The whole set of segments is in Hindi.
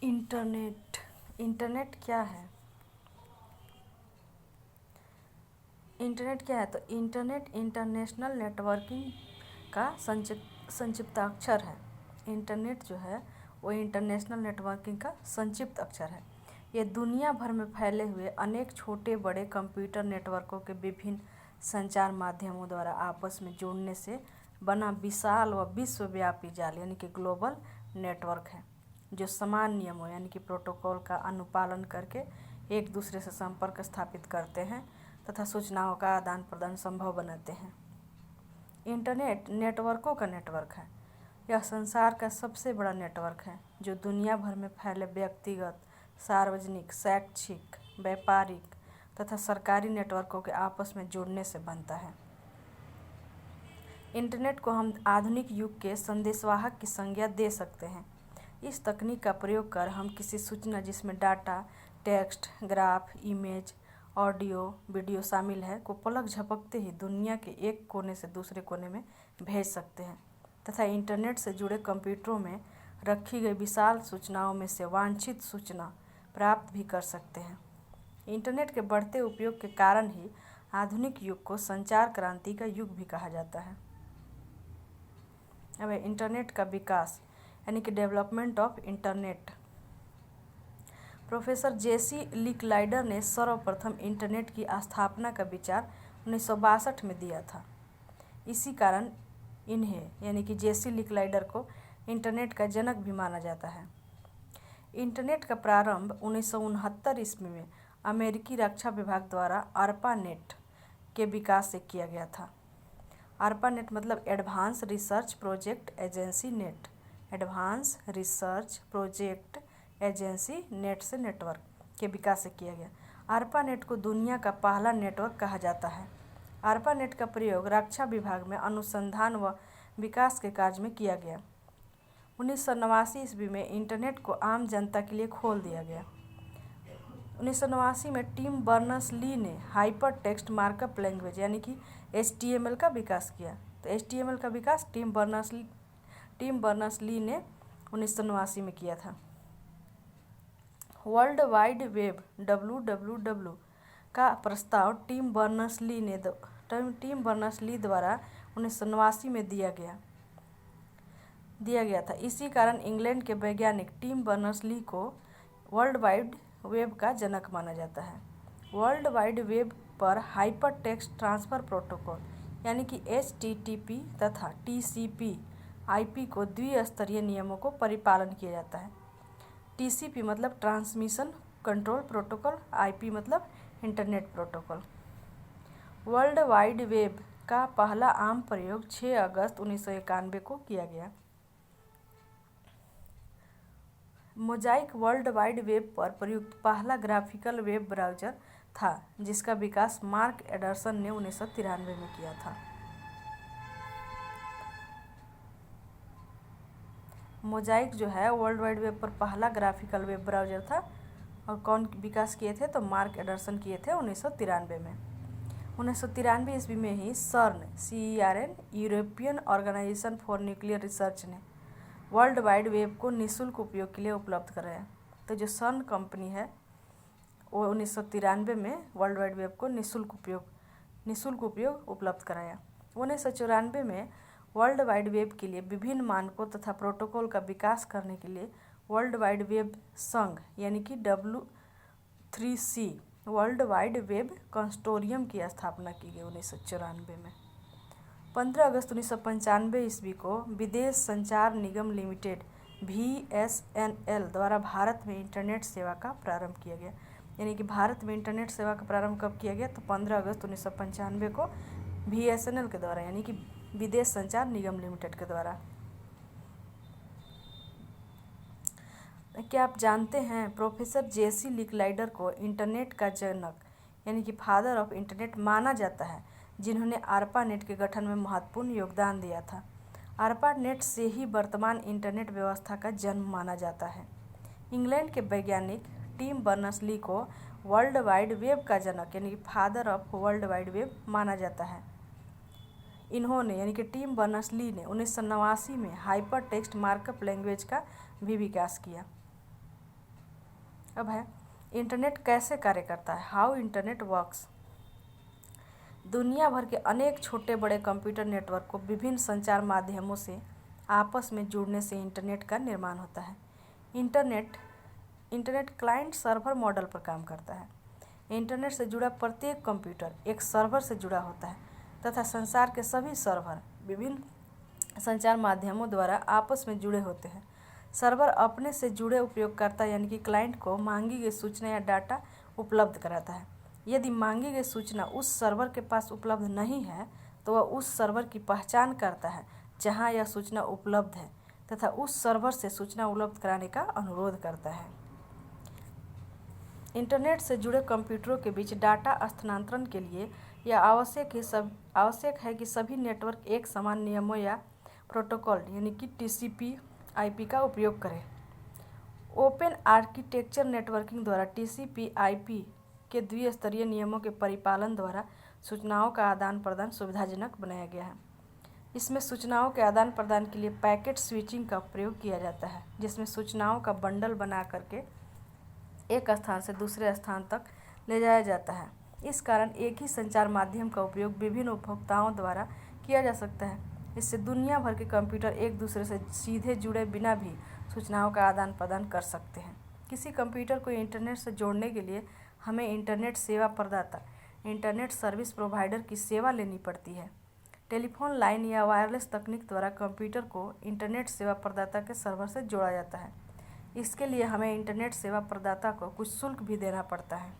इंटरनेट इंटरनेट क्या है? इंटरनेट क्या है? तो इंटरनेट इंटरनेशनल नेटवर्किंग का संक्षिप्ताक्षर है। इंटरनेट जो है वो इंटरनेशनल नेटवर्किंग का संक्षिप्त अक्षर है। ये दुनिया भर में फैले हुए अनेक छोटे बड़े कंप्यूटर नेटवर्कों के विभिन्न संचार माध्यमों द्वारा आपस में जोड़ने से बना विशाल व विश्वव्यापी जाल यानी कि ग्लोबल नेटवर्क है, जो समान नियमों यानी कि प्रोटोकॉल का अनुपालन करके एक दूसरे से संपर्क स्थापित करते हैं तथा सूचनाओं का आदान प्रदान संभव बनाते हैं। इंटरनेट नेटवर्कों का नेटवर्क है। यह संसार का सबसे बड़ा नेटवर्क है जो दुनिया भर में फैले व्यक्तिगत, सार्वजनिक, शैक्षिक, व्यापारिक तथा सरकारी नेटवर्कों के आपस में जोड़ने से बनता है। इंटरनेट को हम आधुनिक युग के संदेशवाहक की संज्ञा दे सकते हैं। इस तकनीक का प्रयोग कर हम किसी सूचना जिसमें data, text, graph, image, audio, video शामिल है को पलक झपकते ही दुनिया के एक कोने से दूसरे कोने में भेज सकते हैं तथा इंटरनेट से जुड़े कंप्यूटरों में रखी गई विशाल सूचनाओं में से वांछित सूचना प्राप्त भी कर सकते हैं। इंटरनेट के बढ़ते उपयोग के कारण ही आधुनिक युग को संचार क्रांति का युग भी कहा जाता है। अब इंटरनेट का विकास यानी कि डेवलपमेंट ऑफ इंटरनेट। प्रोफेसर जेसी लिकलाइडर ने सर्वप्रथम इंटरनेट की स्थापना का विचार 1962 में दिया था। इसी कारण इन्हें यानी कि जेसी लिकलाइडर को इंटरनेट का जनक भी माना जाता है। इंटरनेट का प्रारंभ 1969 ईस्वी में अमेरिकी रक्षा विभाग द्वारा ARPANET के विकास से किया गया था। ARPANET मतलब advance research project agency net. Advance research project agency net से नेटवर्क के विकास से किया गया। ARPANET को दुनिया का पहला नेटवर्क कहा जाता है। ARPANET का प्रयोग रक्षा विभाग में अनुसंधान व विकास के कार्य में किया गया। 1989 ईस्वी में इंटरनेट को आम जनता के लिए खोल दिया गया। 1989 में टिम बर्नर्स-ली ने हाइपर टेक्स्ट मार्कअप लैंग्वेज यानी कि HTML का विकास किया। तो HTML का विकास टिम बर्नर्स-ली ने 1989 में किया था। वर्ल्ड वाइड वेब WWW का प्रस्ताव टिम बर्नर्स-ली द्वारा 1989 में दिया गया था। इसी कारण इंग्लैंड के वैज्ञानिक टिम बर्नर्स-ली को वर्ल्ड वाइड वेब का जनक माना जाता है। वर्ल्ड वाइड वेब पर हाइपर टेक्स्ट ट्रांसफ़र प्रोटोकॉल यानी कि HTTP तथा TCP/IP को द्विस्तरीय नियमों को परिपालन किया जाता है। TCP मतलब ट्रांसमिशन कंट्रोल प्रोटोकॉल, IP मतलब internet protocol. World wide web का पहला आम प्रयोग 6 अगस्त 1991 को किया गया। मोजाइक वर्ल्ड वाइड वेब पर प्रयुक्त पहला ग्राफिकल वेब ब्राउज़र था जिसका विकास मार्क एंडरसन ने 1993 में किया था। मोजाइक जो है वर्ल्ड वाइड वेब पर पहला ग्राफिकल वेब ब्राउज़र था और कौन विकास किए थे? तो मार्क एंडरसन किए थे 1993 में। 1993 ईस्वी में ही CERN European organisation for nuclear research ने वर्ल्ड वाइड वेब को निःशुल्क उपयोग के लिए उपलब्ध कराया। तो जो CERN कंपनी है वो 1993 में वर्ल्ड वाइड वेब को निःशुल्क उपयोग उपलब्ध कराया। 1994 में वर्ल्ड वाइड वेब के लिए विभिन्न मानकों तथा प्रोटोकॉल का विकास करने के लिए वर्ल्ड वाइड वेब संघ यानी कि W3C world wide web consortium की स्थापना की गई 1994 में। 15 अगस्त 1995 ईस्वी को विदेश संचार निगम लिमिटेड VSNL द्वारा भारत में इंटरनेट सेवा का प्रारंभ किया गया। यानी कि भारत में इंटरनेट सेवा का प्रारंभ कब किया गया? तो 15 अगस्त 1995 को VSNL के द्वारा यानी कि विदेश संचार निगम लिमिटेड के द्वारा। क्या आप जानते हैं प्रोफेसर जेसी लिकलाइडर को इंटरनेट का जनक यानी कि फादर ऑफ इंटरनेट माना जाता है, जिन्होंने ARPANET के गठन में महत्वपूर्ण योगदान दिया था। ARPANET से ही वर्तमान इंटरनेट व्यवस्था का जन्म माना जाता है। इंग्लैंड के वैज्ञानिक टिम बर्नर्स-ली को वर्ल्ड वाइड वेब का जनक यानी कि father of world wide web माना जाता है। इन्होंने यानी कि टिम बर्नर्स-ली ने 1989 में हाइपर टेक्स्ट मार्कअप लैंग्वेज का भी विकास किया। अब है इंटरनेट कैसे कार्य करता है, हाउ इंटरनेट वर्क्स। दुनिया भर के अनेक छोटे बड़े कंप्यूटर नेटवर्क को विभिन्न संचार माध्यमों से आपस में जुड़ने से इंटरनेट का निर्माण होता है। इंटरनेट क्लाइंट सर्वर मॉडल पर काम करता है। इंटरनेट से जुड़ा प्रत्येक कंप्यूटर एक सर्वर से जुड़ा होता है तथा संसार के सभी सर्वर विभिन्न संचार माध्यमों द्वारा आपस में जुड़े होते हैं। सर्वर अपने से जुड़े उपयोगकर्ता यानी कि क्लाइंट को मांगी गई सूचना या डाटा उपलब्ध कराता है। यदि मांगी गई सूचना उस सर्वर के पास उपलब्ध नहीं है तो वह उस सर्वर की पहचान करता है जहां यह सूचना उपलब्ध है तथा उस सर्वर से सूचना उपलब्ध कराने का अनुरोध करता है। इंटरनेट से जुड़े कंप्यूटरों के बीच डाटा स्थानांतरण के लिए यह आवश्यक है कि सभी नेटवर्क एक समान नियमों या प्रोटोकॉल यानी कि TCP/IP का उपयोग करें। ओपन आर्किटेक्चर नेटवर्किंग द्वारा TCP/IP के द्विस्तरीय नियमों के परिपालन द्वारा सूचनाओं का आदान प्रदान सुविधाजनक बनाया गया है। इसमें सूचनाओं के आदान प्रदान के लिए पैकेट स्विचिंग का प्रयोग किया जाता है, जिसमें सूचनाओं का बंडल बना करके एक स्थान से दूसरे स्थान तक ले जाया जाता है। इस कारण एक ही संचार माध्यम का उपयोग विभिन्न उपभोक्ताओं द्वारा किया जा सकता है। इससे दुनिया भर के कंप्यूटर एक दूसरे से सीधे जुड़े बिना भी सूचनाओं का आदान प्रदान कर सकते हैं। किसी कंप्यूटर को इंटरनेट से जोड़ने के लिए हमें इंटरनेट सेवा प्रदाता इंटरनेट सर्विस प्रोवाइडर की सेवा लेनी पड़ती है। टेलीफोन लाइन या वायरलेस तकनीक द्वारा कंप्यूटर को इंटरनेट सेवा प्रदाता के सर्वर से जोड़ा जाता है। इसके लिए हमें इंटरनेट सेवा प्रदाता को कुछ शुल्क भी देना पड़ता है।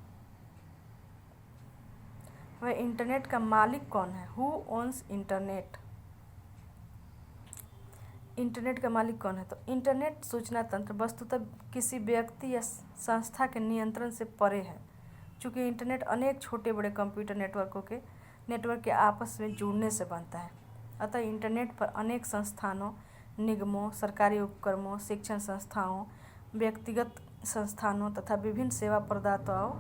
वह इंटरनेट का मालिक कौन है, हु ओन्स इंटरनेट। इंटरनेट का मालिक कौन है, तो इंटरनेट सूचना तंत्र वस्तुतः किसी व्यक्ति या संस्था के नियंत्रण से परे है। चूँकि इंटरनेट अनेक छोटे बड़े कंप्यूटर नेटवर्क के आपस में जुड़ने से बनता है, अतः इंटरनेट पर अनेक संस्थानों, निगमों, सरकारी उपक्रमों, शिक्षण संस्थाओं, व्यक्तिगत संस्थानों तथा विभिन्न सेवा प्रदाताओं,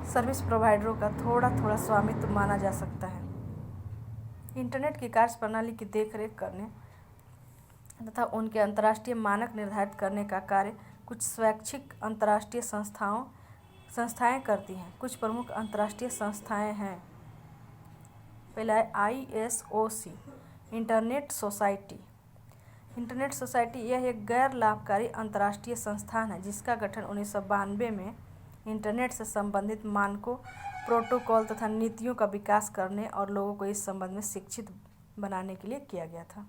सर्विस प्रोवाइडरों का थोड़ा थोड़ा स्वामित्व माना जा सकता है। इंटरनेट की कार्यप्रणाली की देखरेख करने तथा उनके अंतर्राष्ट्रीय मानक निर्धारित करने का कार्य कुछ स्वैच्छिक अंतर्राष्ट्रीय संस्थाएं करती हैं। कुछ प्रमुख अंतर्राष्ट्रीय संस्थाएं हैं। पहला है ISOC, internet society. Internet society यह एक गैर लाभकारी अंतर्राष्ट्रीय संस्थान है जिसका गठन 1992 में इंटरनेट से संबंधित मानकों, प्रोटोकॉल तथा नीतियों का विकास करने और लोगों को इस संबंध में शिक्षित बनाने के लिए किया गया था।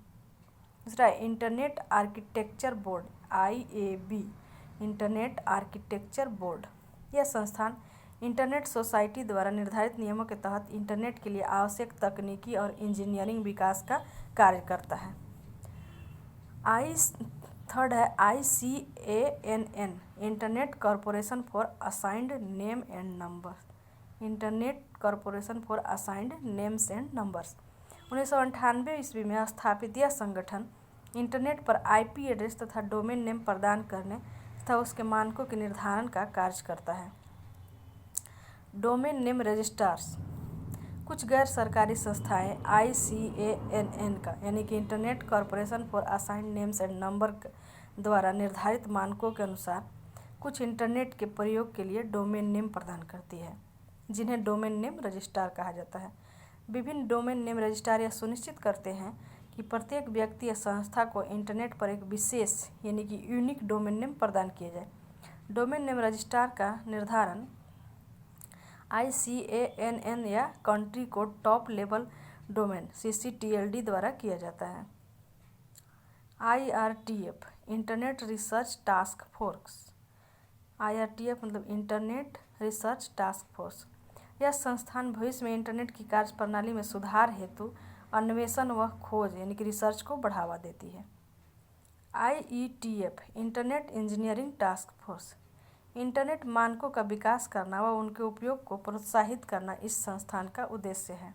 दूसरा internet architecture board, IAB, internet architecture board. यह संस्थान इंटरनेट सोसाइटी द्वारा निर्धारित नियमों के तहत इंटरनेट के लिए आवश्यक तकनीकी और इंजीनियरिंग विकास का कार्य करता है। थर्ड है ICANN, internet corporation for assigned name and number. Internet corporation for assigned names and numbers. 1998 ईस्वी में स्थापित यह संगठन इंटरनेट पर IP एड्रेस तथा डोमेन नेम प्रदान करने तथा उसके मानकों के निर्धारण का कार्य करता है। Domain name registrars. कुछ गैर सरकारी संस्थाएं ICANN का यानी कि internet corporation for assigned names and number द्वारा निर्धारित मानकों के अनुसार कुछ इंटरनेट के प्रयोग के लिए डोमेन नेम प्रदान करती है, जिन्हें डोमेन नेम रजिस्ट्रार कहा जाता है। विभिन्न डोमेन नेम रजिस्ट्रार यह सुनिश्चित करते हैं कि प्रत्येक व्यक्ति या संस्था को इंटरनेट पर एक विशेष यानी कि यूनिक डोमेन नेम प्रदान किया जाए। डोमेन नेम रजिस्ट्रार का निर्धारण ICANN या country code top level domain CCTLD द्वारा किया जाता है। IRTF, internet research task force. IRTF मतलब इंटरनेट रिसर्च टास्क फोर्स। यह संस्थान भविष्य में इंटरनेट की कार्यप्रणाली में सुधार हेतु अन्वेषण व खोज यानी कि रिसर्च को बढ़ावा देती है। IETF, internet engineering task force. Internet मानकों का विकास करना व उनके उपयोग को प्रोत्साहित करना इस संस्थान का उद्देश्य है।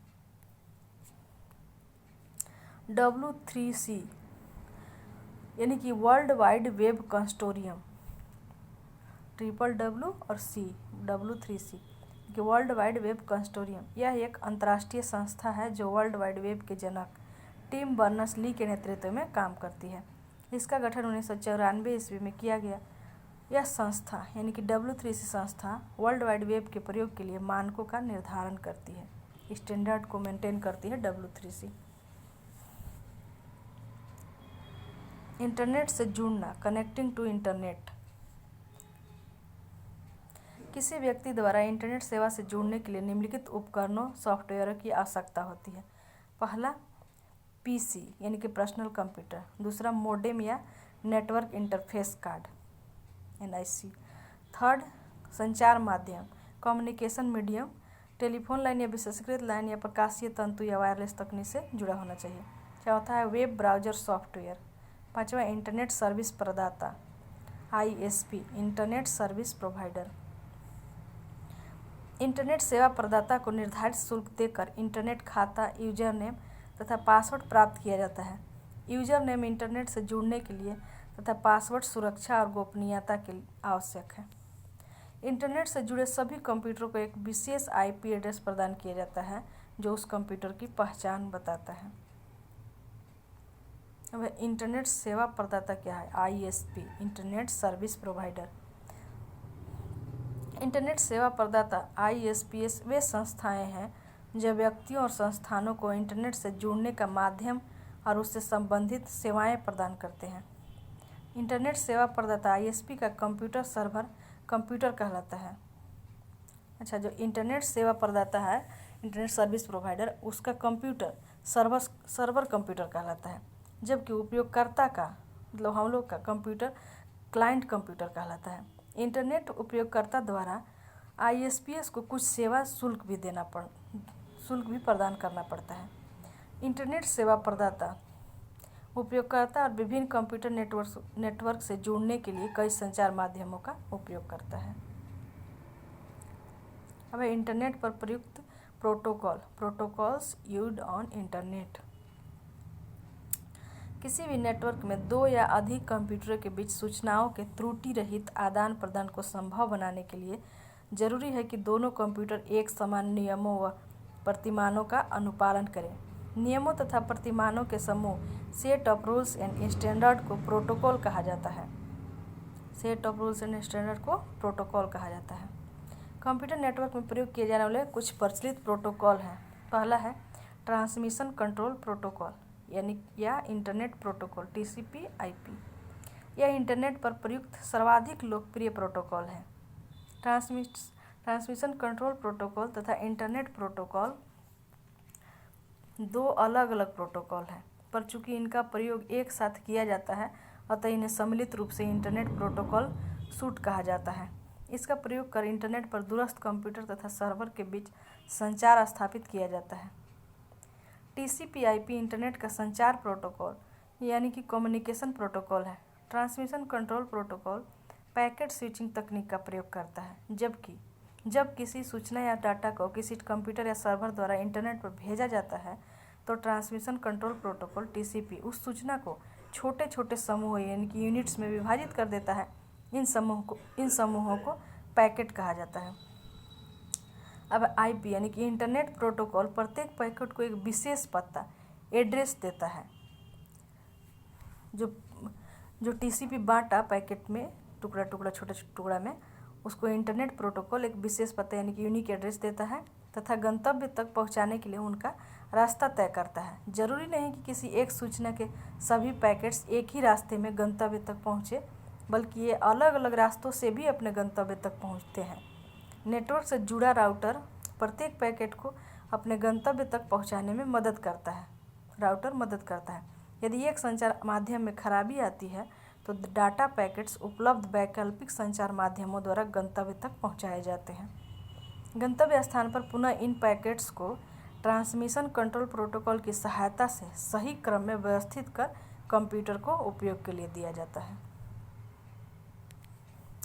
W3C यानी कि world wide web consortium, WWW और C, W3C कि वर्ल्ड वाइड वेब कंसोर्टियम। यह एक अंतर्राष्ट्रीय संस्था है जो वर्ल्ड वाइड वेब के जनक टिम बर्नर्स-ली के नेतृत्व में काम करती है। इसका गठन 1994 ईस्वी में किया गया। यह संस्था यानी कि W3C संस्था वर्ल्ड वाइड वेब के प्रयोग के लिए मानकों का निर्धारण करती है, स्टैंडर्ड को मेंटेन करती है W3C। इंटरनेट से जुड़ना, कनेक्टिंग टू इंटरनेट। किसी व्यक्ति द्वारा इंटरनेट सेवा से जुड़ने के लिए निम्नलिखित उपकरणों सॉफ्टवेयर की आवश्यकता होती है। पहला PC यानी कि पर्सनल कंप्यूटर, दूसरा मोडेम या network interface card NIC, third संचार माध्यम कम्युनिकेशन मीडियम, टेलीफोन लाइन या विशेषकृत लाइन या प्रकाशीय तंतु या वायरलेस तकनीक से जुड़ा होना चाहिए। चौथा है वेब ब्राउजर सॉफ्टवेयर। पांचवा इंटरनेट सर्विस प्रदाता ISP internet service provider. Internet सेवा प्रदाता को निर्धारित शुल्क देकर इंटरनेट खाता, यूजर नेम तथा पासवर्ड प्राप्त किया जाता है। यूजर नेम इंटरनेट से जुड़ने के लिए तथा पासवर्ड सुरक्षा और गोपनीयता के लिए आवश्यक है। इंटरनेट से जुड़े सभी कंप्यूटरों को एक विशेष IP एड्रेस प्रदान किया जाता है जो उस कंप्यूटर की पहचान बताता है। अब इंटरनेट सेवा प्रदाता क्या है? ISP internet service provider. Internet सेवा प्रदाता ISPs वे संस्थाएं हैं जो व्यक्तियों और संस्थानों को इंटरनेट से जुड़ने का माध्यम और उससे संबंधित सेवाएं प्रदान करते हैं। इंटरनेट सेवा प्रदाता ISP का कंप्यूटर सर्वर कंप्यूटर कहलाता है। अच्छा, जो इंटरनेट सेवा प्रदाता है इंटरनेट सर्विस प्रोवाइडर, उसका कंप्यूटर सर्वर कंप्यूटर कहलाता है, जबकि उपयोगकर्ता का मतलब हम लोग का कंप्यूटर क्लाइंट कंप्यूटर कहलाता है। इंटरनेट उपयोगकर्ता द्वारा ISPs को कुछ सेवा शुल्क भी प्रदान करना पड़ता है। इंटरनेट सेवा प्रदाता उपयोगकर्ता और विभिन्न कंप्यूटर नेटवर्क से जुड़ने के लिए कई संचार माध्यमों का उपयोग करता है। अब इंटरनेट पर प्रयुक्त प्रोटोकॉल्स यूज्ड ऑन इंटरनेट। किसी भी नेटवर्क में दो या अधिक कंप्यूटरों के बीच सूचनाओं के त्रुटि रहित आदान प्रदान को संभव बनाने के लिए जरूरी है कि दोनों कंप्यूटर एक समान नियमों व प्रतिमानों का अनुपालन करें। नियमों तथा प्रतिमानों के समूह set of rules and standard को प्रोटोकॉल कहा जाता है। Set of rules and standard को प्रोटोकॉल कहा जाता है। कंप्यूटर नेटवर्क में प्रयोग किए जाने वाले कुछ प्रचलित प्रोटोकॉल हैं। पहला है ट्रांसमिशन कंट्रोल प्रोटोकॉल या इंटरनेट प्रोटोकॉल TCP/IP। यह इंटरनेट पर प्रयुक्त सर्वाधिक लोकप्रिय प्रोटोकॉल है। ट्रांसमिशन कंट्रोल प्रोटोकॉल तथा इंटरनेट प्रोटोकॉल दो अलग अलग प्रोटोकॉल हैं, पर चूंकि इनका प्रयोग एक साथ किया जाता है अतः इन्हें सम्मिलित रूप से इंटरनेट प्रोटोकॉल सूट कहा जाता है। इसका प्रयोग कर इंटरनेट पर दूरस्थ कंप्यूटर तथा सर्वर के बीच संचार स्थापित किया जाता है। TCP/IP इंटरनेट का संचार प्रोटोकॉल यानी कि कम्युनिकेशन प्रोटोकॉल है। Transmission control protocol packet switching तकनीक का प्रयोग करता है, जबकि जब किसी सूचना या डाटा को किसी कंप्यूटर या सर्वर द्वारा इंटरनेट पर भेजा जाता है तो ट्रांसमिशन कंट्रोल प्रोटोकॉल TCP उस सूचना को छोटे छोटे समूह यानी कि यूनिट्स में विभाजित कर देता है। इन समूहों को पैकेट कहा जाता है। अब IP यानी कि इंटरनेट प्रोटोकॉल प्रत्येक पैकेट को एक विशेष पता एड्रेस देता है। जो TCP बांटा पैकेट में छोटे टुकड़ा में, उसको इंटरनेट प्रोटोकॉल एक विशेष पता यानी कि यूनिक एड्रेस देता है तथा गंतव्य तक पहुंचाने के लिए उनका रास्ता तय करता है। जरूरी नहीं कि किसी एक सूचना के सभी पैकेट्स एक ही रास्ते में गंतव्य तक पहुँचे, बल्कि ये अलग अलग रास्तों से भी अपने गंतव्य तक पहुँचते हैं। नेटवर्क से जुड़ा राउटर प्रत्येक पैकेट को अपने गंतव्य तक पहुँचाने में मदद करता है। यदि एक संचार माध्यम में खराबी आती है तो डाटा पैकेट्स उपलब्ध वैकल्पिक संचार माध्यमों द्वारा गंतव्य तक पहुंचाए जाते हैं। गंतव्य स्थान पर पुनः इन पैकेट्स को ट्रांसमिशन कंट्रोल प्रोटोकॉल की सहायता से सही क्रम में व्यवस्थित कर कंप्यूटर को उपयोग के लिए दिया जाता है।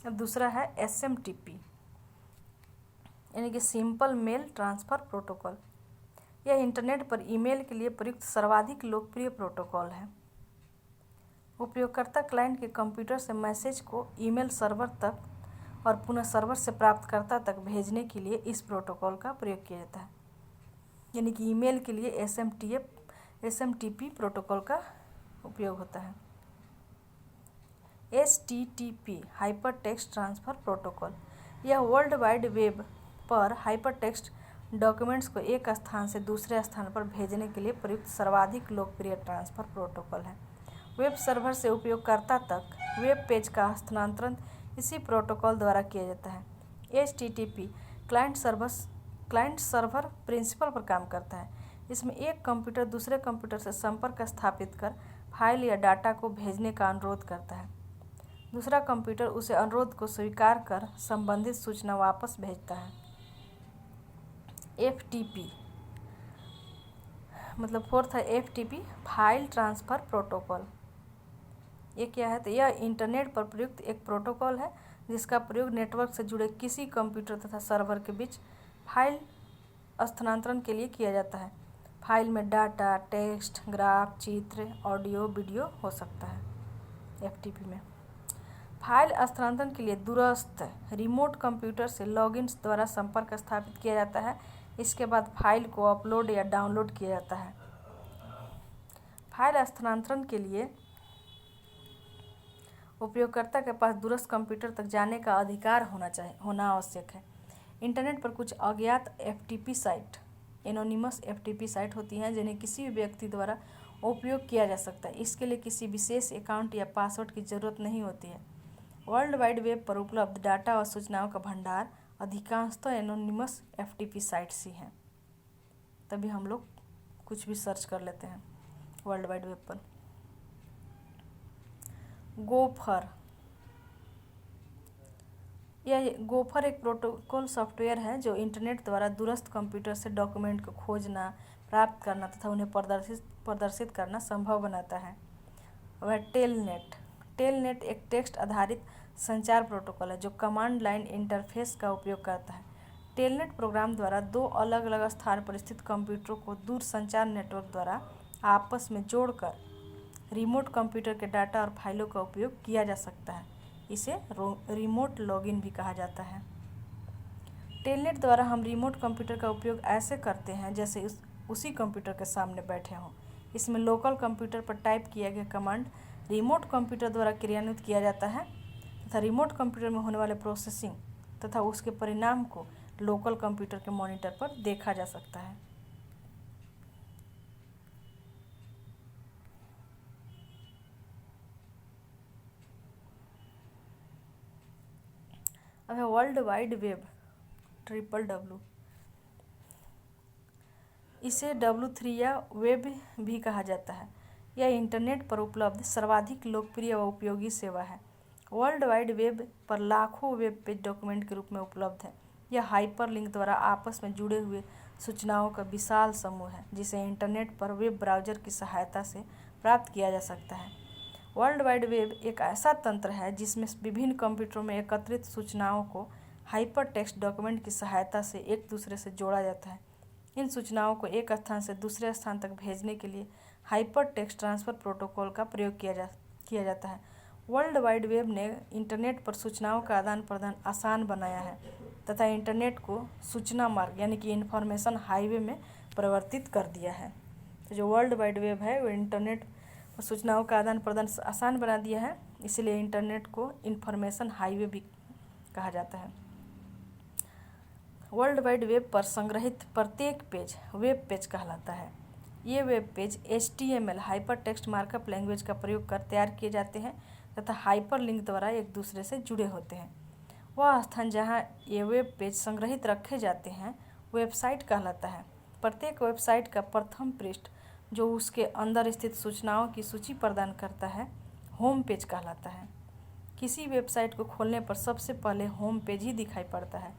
अब दूसरा है SMTP यानी कि सिंपल मेल ट्रांसफ़र प्रोटोकॉल। यह इंटरनेट पर ईमेल के लिए प्रयुक्त सर्वाधिक लोकप्रिय प्रोटोकॉल है। उपयोगकर्ता क्लाइंट के कंप्यूटर से मैसेज को ईमेल सर्वर तक और पुनः सर्वर से प्राप्तकर्ता तक भेजने के लिए इस प्रोटोकॉल का प्रयोग किया जाता है। यानी कि ईमेल के लिए SMTP प्रोटोकॉल का उपयोग होता है। HTTP hyper text transfer protocol. यह वर्ल्ड वाइड वेब पर हाइपर टेक्स्ट डॉक्यूमेंट्स को एक स्थान से दूसरे स्थान पर भेजने के लिए प्रयुक्त सर्वाधिक लोकप्रिय ट्रांसफ़र प्रोटोकॉल है। वेब सर्वर से उपयोगकर्ता तक वेब पेज का हस्तांतरण इसी प्रोटोकॉल द्वारा किया जाता है। HTTP क्लाइंट सर्वर प्रिंसिपल पर काम करता है। इसमें एक कंप्यूटर दूसरे कंप्यूटर से संपर्क स्थापित कर फाइल या डाटा को भेजने का अनुरोध करता है। दूसरा कंप्यूटर उसे अनुरोध को स्वीकार कर संबंधित सूचना वापस भेजता है। FTP मतलब फोर्थ है FTP फाइल ट्रांसफ़र प्रोटोकॉल। ये क्या है? तो यह इंटरनेट पर प्रयुक्त एक प्रोटोकॉल है जिसका प्रयोग नेटवर्क से जुड़े किसी कंप्यूटर तथा सर्वर के बीच फाइल स्थानांतरण के लिए किया जाता है। फाइल में डाटा, टेक्स्ट, ग्राफ, चित्र, ऑडियो, वीडियो हो सकता है। FTP में फाइल स्थानांतरण के लिए दूरस्थ रिमोट कंप्यूटर से लॉगिन द्वारा संपर्क स्थापित किया जाता है। इसके बाद फाइल को अपलोड या डाउनलोड किया जाता है। फाइल स्थानांतरण के लिए उपयोगकर्ता के पास दूरस्थ कंप्यूटर तक जाने का अधिकार होना आवश्यक है। इंटरनेट पर कुछ अज्ञात FTP site, anonymous FTP site होती हैं जिन्हें किसी भी व्यक्ति द्वारा उपयोग किया जा सकता है। इसके लिए किसी विशेष अकाउंट या पासवर्ड की ज़रूरत नहीं होती है। वर्ल्ड वाइड वेब पर उपलब्ध डाटा और सूचनाओं का भंडार अधिकांशतः एनोनिमस FTP साइट्स ही हैं। तभी हम लोग कुछ भी सर्च कर लेते हैं वर्ल्ड वाइड वेब पर। गोफर, यह गोफर एक प्रोटोकॉल सॉफ्टवेयर है जो इंटरनेट द्वारा दूरस्थ कंप्यूटर से डॉक्यूमेंट को खोजना, प्राप्त करना तथा उन्हें प्रदर्शित करना संभव बनाता है। वह टेलनेट एक टेक्स्ट आधारित संचार प्रोटोकॉल है जो कमांड लाइन इंटरफेस का उपयोग करता है। टेलनेट प्रोग्राम द्वारा दो अलग अलग स्थान पर स्थित कंप्यूटरों को दूर संचार नेटवर्क द्वारा आपस में जोड़कर रिमोट कंप्यूटर के डाटा और फाइलों का उपयोग किया जा सकता है। इसे रिमोट लॉगिन भी कहा जाता है। टेलनेट द्वारा हम रिमोट कंप्यूटर का उपयोग ऐसे करते हैं जैसे उसी कंप्यूटर के सामने बैठे हों। इसमें लोकल कंप्यूटर पर टाइप किया गया कमांड रिमोट कंप्यूटर द्वारा क्रियान्वित किया जाता है तथा रिमोट कंप्यूटर में होने वाले प्रोसेसिंग तथा उसके परिणाम को लोकल कंप्यूटर के मॉनिटर पर देखा जा सकता है। अब है वर्ल्ड वाइड वेब WWW। इसे W3 या वेब भी कहा जाता है। यह इंटरनेट पर उपलब्ध सर्वाधिक लोकप्रिय व उपयोगी सेवा है। वर्ल्ड वाइड वेब पर लाखों वेब पेज डॉक्यूमेंट के रूप में उपलब्ध है। यह हाइपरलिंक द्वारा आपस में जुड़े हुए सूचनाओं का विशाल समूह है जिसे इंटरनेट पर वेब ब्राउज़र की सहायता से प्राप्त किया जा सकता है। वर्ल्ड वाइड वेब एक ऐसा तंत्र है जिसमें विभिन्न कंप्यूटरों में एकत्रित सूचनाओं को हाइपर टेक्स्ट डॉक्यूमेंट की सहायता से एक दूसरे से जोड़ा जाता है। इन सूचनाओं को एक स्थान से दूसरे स्थान तक भेजने के लिए हाइपर टेक्स्ट ट्रांसफ़र प्रोटोकॉल का प्रयोग किया जाता है। वर्ल्ड वाइड वेब ने इंटरनेट पर सूचनाओं का आदान प्रदान आसान बनाया है तथा इंटरनेट को सूचना मार्ग यानी कि इंफॉर्मेशन हाईवे में परिवर्तित कर दिया है। तो जो वर्ल्ड वाइड वेब है वो इंटरनेट पर सूचनाओं का आदान प्रदान आसान बना दिया है, इसलिए इंटरनेट को इंफॉर्मेशन हाईवे भी कहा जाता है। वर्ल्ड वाइड वेब पर संग्रहित प्रत्येक पेज वेब पेज कहलाता है। ये web page HTML hyper text markup language का प्रयोग कर तैयार किए जाते हैं तथा हाइपरलिंक द्वारा एक दूसरे से जुड़े होते हैं। वह स्थान जहां ये वेब पेज संग्रहित रखे जाते हैं वेबसाइट कहलाता है। प्रत्येक वेबसाइट का प्रथम पृष्ठ जो उसके अंदर स्थित सूचनाओं की सूची प्रदान करता है होम पेज कहलाता है। किसी वेबसाइट को खोलने पर सबसे पहले होम पेज ही दिखाई पड़ता है।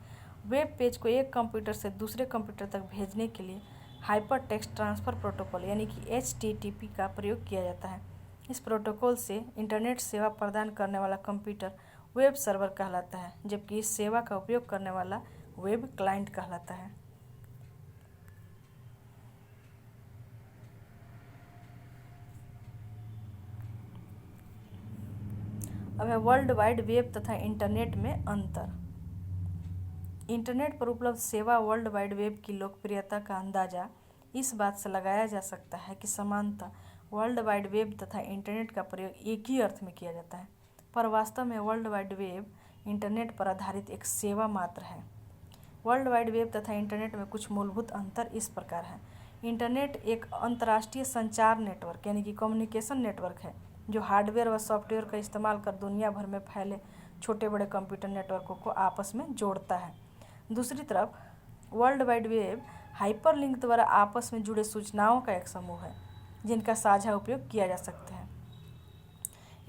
वेब पेज को एक कंप्यूटर से दूसरे कंप्यूटर तक भेजने के लिए हाइपर टेक्स्ट ट्रांसफ़र प्रोटोकॉल यानी कि HTTP का प्रयोग किया जाता है। इस प्रोटोकॉल से इंटरनेट सेवा प्रदान करने वाला कंप्यूटर वेब सर्वर कहलाता है, जबकि इस सेवा का उपयोग करने वाला वेब क्लाइंट कहलाता है। अब है वर्ल्ड वाइड वेब तथा इंटरनेट में अंतर। इंटरनेट पर उपलब्ध सेवा वर्ल्ड वाइड वेब की लोकप्रियता का अंदाज़ा इस बात से लगाया जा सकता है कि समानतः वर्ल्ड वाइड वेब तथा इंटरनेट का प्रयोग एक ही अर्थ में किया जाता है। पर वास्तव में वर्ल्ड वाइड वेब इंटरनेट पर आधारित एक सेवा मात्र है। वर्ल्ड वाइड वेब तथा इंटरनेट में कुछ मूलभूत अंतर इस प्रकार है। इंटरनेट एक अंतर्राष्ट्रीय संचार नेटवर्क यानी कि कम्युनिकेशन नेटवर्क है जो हार्डवेयर व सॉफ्टवेयर का इस्तेमाल कर दुनिया भर में फैले छोटे बड़े कंप्यूटर नेटवर्कों को आपस में जोड़ता है। दूसरी तरफ वर्ल्ड वाइड वेब हाइपरलिंक द्वारा आपस में जुड़े सूचनाओं का एक समूह है जिनका साझा उपयोग किया जा सकता है।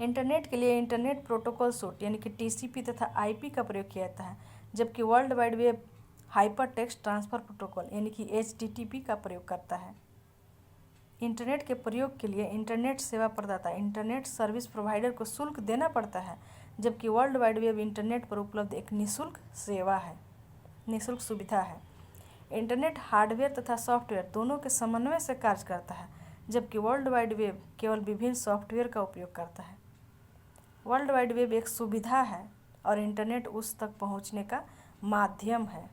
इंटरनेट के लिए इंटरनेट प्रोटोकॉल सूट यानी कि टीसीपी तथा आईपी का प्रयोग किया जाता है, जबकि world wide web hyper text transfer protocol यानी कि एचटीटीपी का प्रयोग करता है। इंटरनेट के प्रयोग के लिए इंटरनेट सेवा प्रदाता इंटरनेट सर्विस प्रोवाइडर को शुल्क देना पड़ता है, जबकि वर्ल्ड वाइड वेब इंटरनेट पर उपलब्ध एक निःशुल्क सेवा है, निःशुल्क सुविधा है। इंटरनेट हार्डवेयर तथा सॉफ्टवेयर दोनों के समन्वय से कार्य करता है, जबकि वर्ल्ड वाइड वेब केवल विभिन्न सॉफ्टवेयर का उपयोग करता है। वर्ल्ड वाइड वेब एक सुविधा है और इंटरनेट उस तक पहुंचने का माध्यम है।